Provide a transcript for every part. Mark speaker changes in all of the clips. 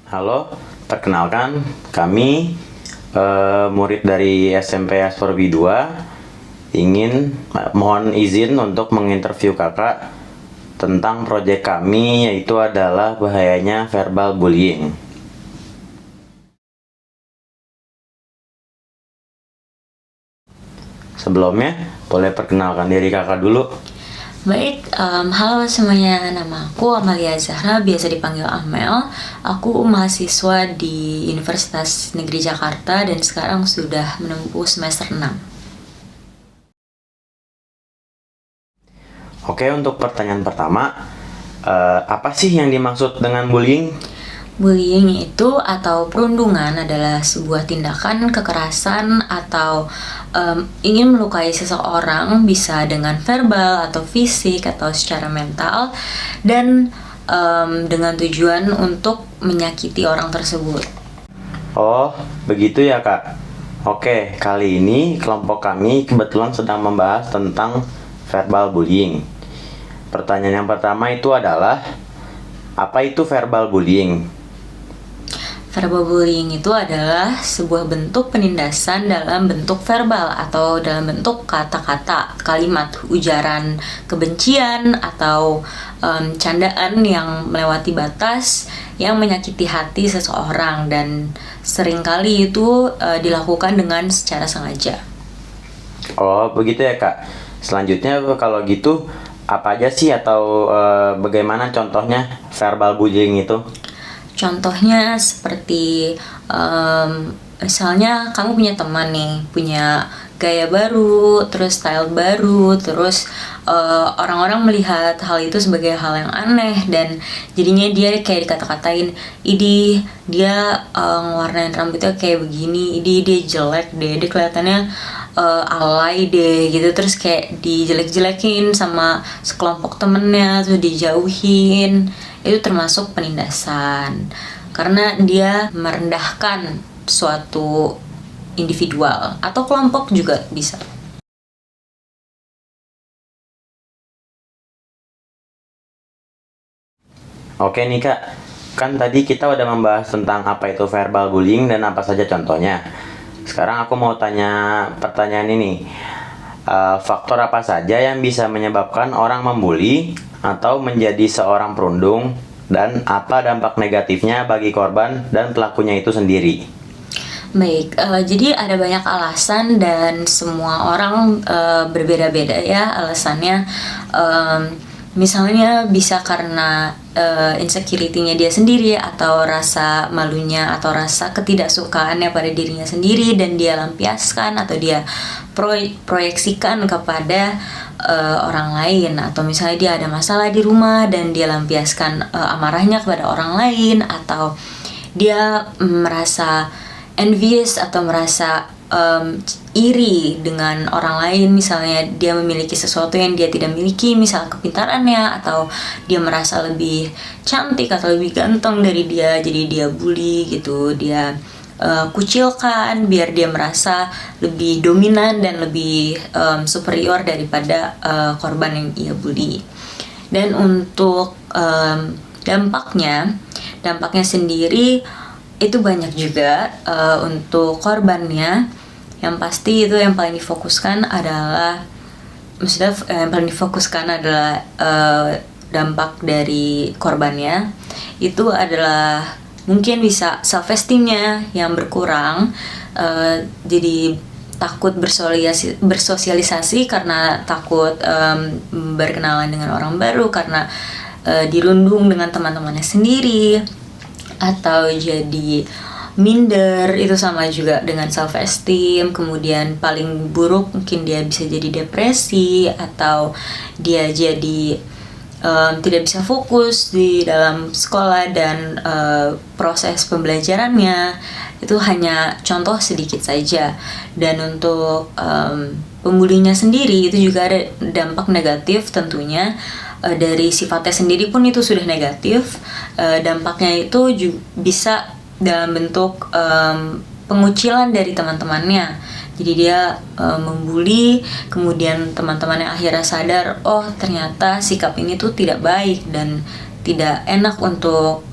Speaker 1: Halo, perkenalkan kami murid dari SMP Asforbi 2 ingin mohon izin untuk menginterview kakak tentang proyek kami, yaitu adalah bahayanya verbal bullying. Sebelumnya, boleh perkenalkan diri kakak dulu.
Speaker 2: Baik, halo semuanya, nama aku Amalia Zahra, biasa dipanggil Amel. Aku mahasiswa di Universitas Negeri Jakarta dan sekarang sudah menempuh semester 6.
Speaker 1: Oke, untuk pertanyaan pertama, apa sih yang dimaksud dengan bullying?
Speaker 2: Bullying itu atau perundungan adalah sebuah tindakan kekerasan atau ingin melukai seseorang, bisa dengan verbal atau fisik atau secara mental, dan dengan tujuan untuk menyakiti orang tersebut.
Speaker 1: Oh, begitu ya kak. Oke, kali ini kelompok kami kebetulan sedang membahas tentang verbal bullying. Pertanyaan yang pertama itu adalah, apa itu verbal bullying?
Speaker 2: Verbal bullying itu adalah sebuah bentuk penindasan dalam bentuk verbal atau dalam bentuk kata-kata, kalimat, ujaran kebencian atau candaan yang melewati batas yang menyakiti hati seseorang, dan seringkali itu dilakukan dengan secara sengaja.
Speaker 1: Oh, begitu ya kak. Selanjutnya kalau gitu, apa aja sih atau bagaimana contohnya verbal bullying itu?
Speaker 2: Contohnya seperti misalnya kamu punya teman nih, punya gaya baru, terus style baru, terus orang-orang melihat hal itu sebagai hal yang aneh, dan jadinya dia kayak dikata-katain, idih dia ngewarnain rambutnya kayak begini, idih dia jelek deh, dia kelihatannya alay deh gitu, terus kayak dijelek-jelekin sama sekelompok temennya, terus dijauhin. Itu termasuk penindasan karena dia merendahkan suatu individual atau kelompok juga bisa.
Speaker 1: Oke nih kak, kan tadi kita udah membahas tentang apa itu verbal bullying dan apa saja contohnya. Sekarang aku mau tanya pertanyaan ini. Faktor apa saja yang bisa menyebabkan orang membuli atau menjadi seorang perundung, dan apa dampak negatifnya bagi korban dan pelakunya itu sendiri?
Speaker 2: Baik, jadi ada banyak alasan dan semua orang berbeda-beda ya alasannya. Misalnya bisa karena insecurity-nya dia sendiri, atau rasa malunya, atau rasa ketidaksukaannya pada dirinya sendiri, dan dia lampiaskan atau dia proyeksikan kepada orang lain. Atau misalnya dia ada masalah di rumah dan dia lampiaskan amarahnya kepada orang lain, atau dia merasa envious atau merasa iri dengan orang lain, misalnya dia memiliki sesuatu yang dia tidak miliki, misal kepintarannya, atau dia merasa lebih cantik atau lebih ganteng dari dia, jadi dia bully gitu, dia kucilkan biar dia merasa lebih dominan dan lebih superior daripada korban yang ia bully. Dan untuk dampaknya sendiri itu banyak juga. Untuk korbannya, yang pasti itu yang paling difokuskan adalah dampak dari korbannya itu adalah mungkin bisa self esteemnya yang berkurang, jadi takut bersosialisasi karena takut berkenalan dengan orang baru karena dirundung dengan teman-temannya sendiri, atau jadi minder, itu sama juga dengan self esteem. Kemudian paling buruk mungkin dia bisa jadi depresi, atau dia jadi tidak bisa fokus di dalam sekolah dan proses pembelajarannya. Itu hanya contoh sedikit saja. Dan untuk pembulinya sendiri itu juga ada dampak negatif tentunya. Dari sifatnya sendiri pun itu sudah negatif. Dampaknya itu juga bisa dalam bentuk pengucilan dari teman-temannya. Jadi dia membuli, kemudian teman-temannya akhirnya sadar, oh ternyata sikap ini tuh tidak baik dan tidak enak untuk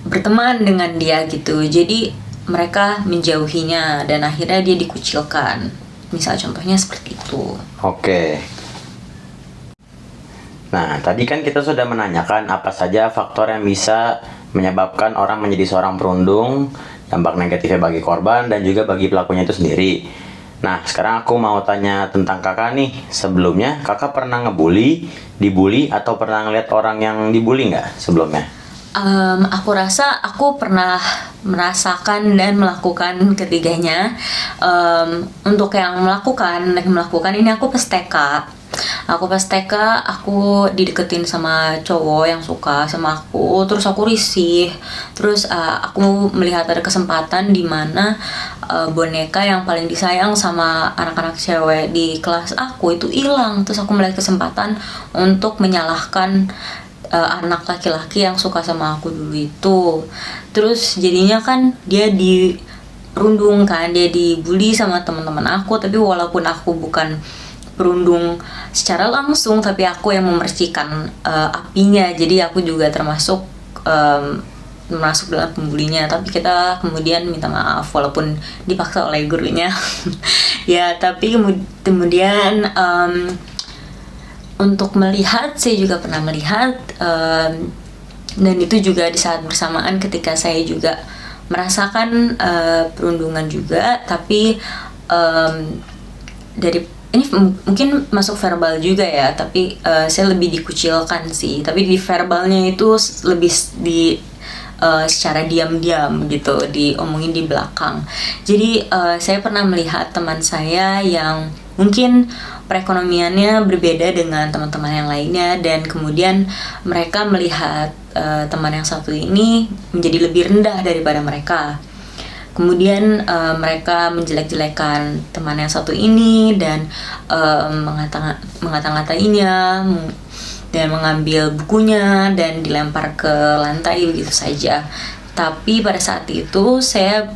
Speaker 2: berteman dengan dia gitu. Jadi mereka menjauhinya dan akhirnya dia dikucilkan. Misal contohnya seperti itu.
Speaker 1: Oke. Nah, tadi kan kita sudah menanyakan apa saja faktor yang bisa menyebabkan orang menjadi seorang perundung, dampak negatifnya bagi korban dan juga bagi pelakunya itu sendiri. Nah, sekarang aku mau tanya tentang kakak nih. Sebelumnya, kakak pernah ngebully, dibully, atau pernah ngeliat orang yang dibully nggak sebelumnya?
Speaker 2: Aku rasa aku pernah merasakan dan melakukan ketiganya. Untuk yang melakukan ini aku pas TK. Aku dideketin sama cowok yang suka sama aku, terus aku risih. Terus aku melihat ada kesempatan di mana boneka yang paling disayang sama anak-anak cewek di kelas aku itu hilang. Terus aku melihat kesempatan untuk menyalahkan anak laki-laki yang suka sama aku dulu itu. Terus jadinya kan dia dirundung kan, dia dibully sama teman-teman aku. Tapi walaupun aku bukan perundung secara langsung, tapi aku yang memercikan apinya. Jadi aku juga termasuk dalam pembulinya. Tapi kita kemudian minta maaf walaupun dipaksa oleh gurunya. Ya, tapi kemudian untuk melihat, saya juga pernah melihat, dan itu juga di saat bersamaan ketika saya juga merasakan perundungan juga. Tapi ini mungkin masuk verbal juga ya, tapi saya lebih dikucilkan sih. Tapi di verbalnya itu lebih secara diam-diam gitu, diomongin di belakang. Jadi saya pernah melihat teman saya yang mungkin perekonomiannya berbeda dengan teman-teman yang lainnya, dan kemudian mereka melihat teman yang satu ini menjadi lebih rendah daripada mereka. Kemudian mereka menjelek-jelekan teman yang satu ini dan mengata-ngatainya dan mengambil bukunya dan dilempar ke lantai begitu saja. Tapi pada saat itu saya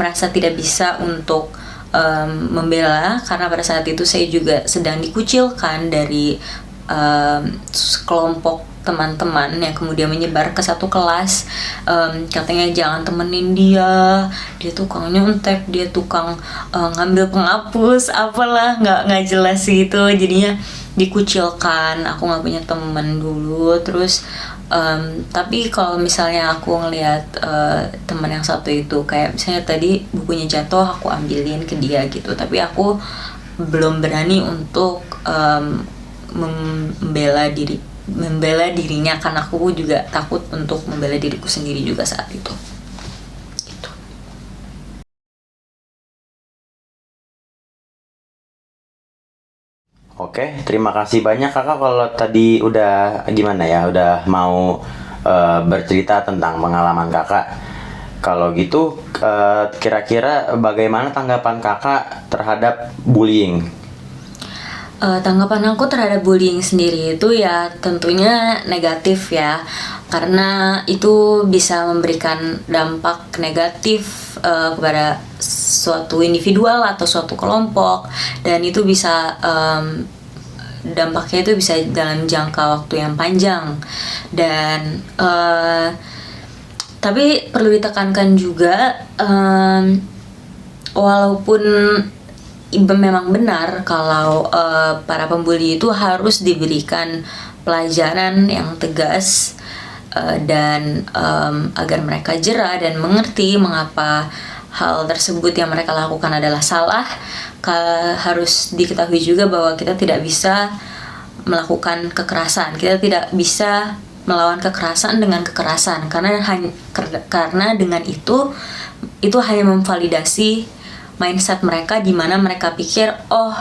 Speaker 2: merasa tidak bisa untuk membela, karena pada saat itu saya juga sedang dikucilkan dari kelompok teman-teman yang kemudian menyebar ke satu kelas. Katanya jangan temenin dia tukang nyontek, dia tukang ngambil penghapus, apalah nggak jelas gitu. Jadinya dikucilkan, aku nggak punya teman dulu. Terus tapi kalau misalnya aku ngelihat teman yang satu itu, kayak misalnya tadi bukunya jatuh, aku ambilin ke dia gitu. Tapi aku belum berani untuk membela dirinya, karena aku juga takut untuk membela diriku sendiri juga saat itu. Gitu.
Speaker 1: Oke, terima kasih banyak kakak. Kalau tadi udah gimana ya, udah mau bercerita tentang pengalaman kakak. Kalau gitu, kira-kira bagaimana tanggapan kakak terhadap bullying?
Speaker 2: Tanggapan aku terhadap bullying sendiri itu ya tentunya negatif ya, karena itu bisa memberikan dampak negatif kepada suatu individual atau suatu kelompok, dan itu bisa dampaknya itu bisa dalam jangka waktu yang panjang. Dan tapi perlu ditekankan juga, walaupun memang benar kalau para pembuli itu harus diberikan pelajaran yang tegas, dan agar mereka jera dan mengerti mengapa hal tersebut yang mereka lakukan adalah salah. Harus diketahui juga bahwa kita tidak bisa melakukan kekerasan, kita tidak bisa melawan kekerasan dengan kekerasan, karena dengan itu hanya memvalidasi mindset mereka, di mana mereka pikir, oh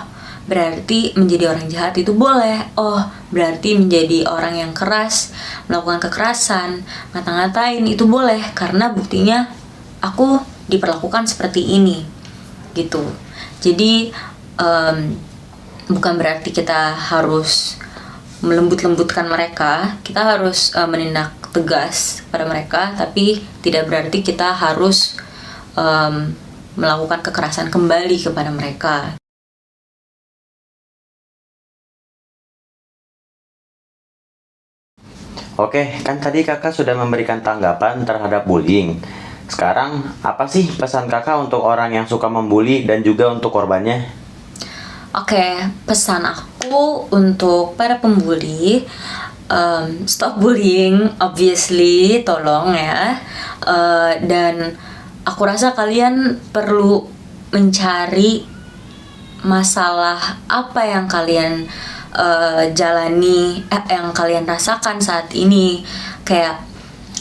Speaker 2: berarti menjadi orang jahat itu boleh, oh berarti menjadi orang yang keras, melakukan kekerasan, ngata-ngatain itu boleh, karena buktinya aku diperlakukan seperti ini gitu. Jadi bukan berarti kita harus melembut-lembutkan mereka, kita harus menindak tegas pada mereka, tapi tidak berarti kita harus melakukan kekerasan kembali kepada mereka.
Speaker 1: Oke, kan tadi kakak sudah memberikan tanggapan terhadap bullying. Sekarang, apa sih pesan kakak untuk orang yang suka membuli dan juga untuk korbannya?
Speaker 2: Oke, pesan aku untuk para pembuli, stop bullying, obviously, tolong ya. Dan aku rasa kalian perlu mencari masalah apa yang kalian jalani, yang kalian rasakan saat ini. Kayak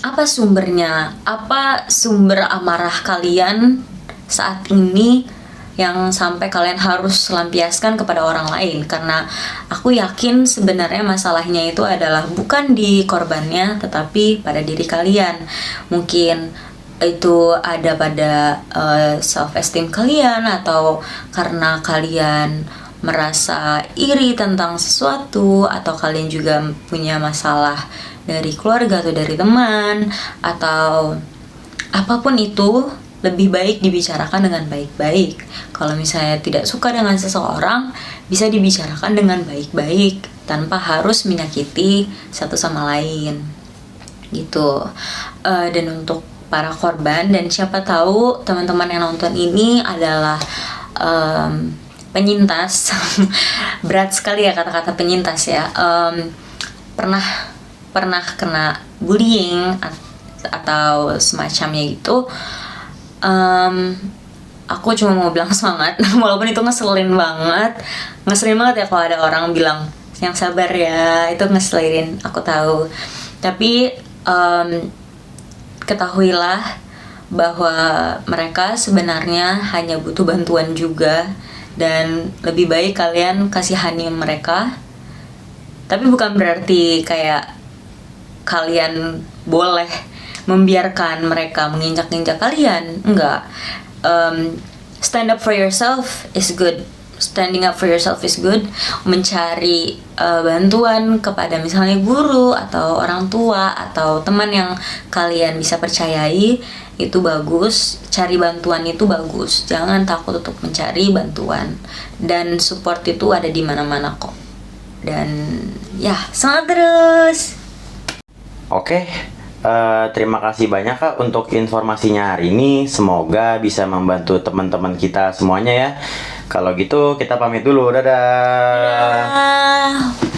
Speaker 2: apa sumbernya, apa sumber amarah kalian saat ini yang sampai kalian harus lampiaskan kepada orang lain. Karena aku yakin sebenarnya masalahnya itu adalah bukan di korbannya, tetapi pada diri kalian. Mungkin itu ada pada self esteem kalian, atau karena kalian merasa iri tentang sesuatu, atau kalian juga punya masalah dari keluarga atau dari teman, atau apapun itu. Lebih baik dibicarakan dengan baik-baik. Kalau misalnya tidak suka dengan seseorang, bisa dibicarakan dengan baik-baik tanpa harus menyakiti satu sama lain gitu. Dan untuk para korban, dan siapa tahu teman-teman yang nonton ini adalah penyintas berat sekali ya kata-kata penyintas ya, pernah kena bullying atau semacamnya gitu. Aku cuma mau bilang semangat walaupun itu ngeselin banget ya kalau ada orang bilang yang sabar ya, itu ngeselin, aku tahu. Tapi ketahuilah bahwa mereka sebenarnya hanya butuh bantuan juga, dan lebih baik kalian kasihani mereka. Tapi bukan berarti kayak kalian boleh membiarkan mereka menginjak-injak kalian. Enggak. Stand up for yourself is good. Standing up for yourself is good. Mencari bantuan kepada misalnya guru atau orang tua atau teman yang kalian bisa percayai, itu bagus. Cari bantuan itu bagus. Jangan takut untuk mencari bantuan. Dan support itu ada di mana-mana kok. Dan ya, semangat terus.
Speaker 1: Oke, terima kasih banyak Kak untuk informasinya hari ini. Semoga bisa membantu teman-teman kita semuanya ya. Kalau gitu kita pamit dulu. Dadah.
Speaker 2: Dadah.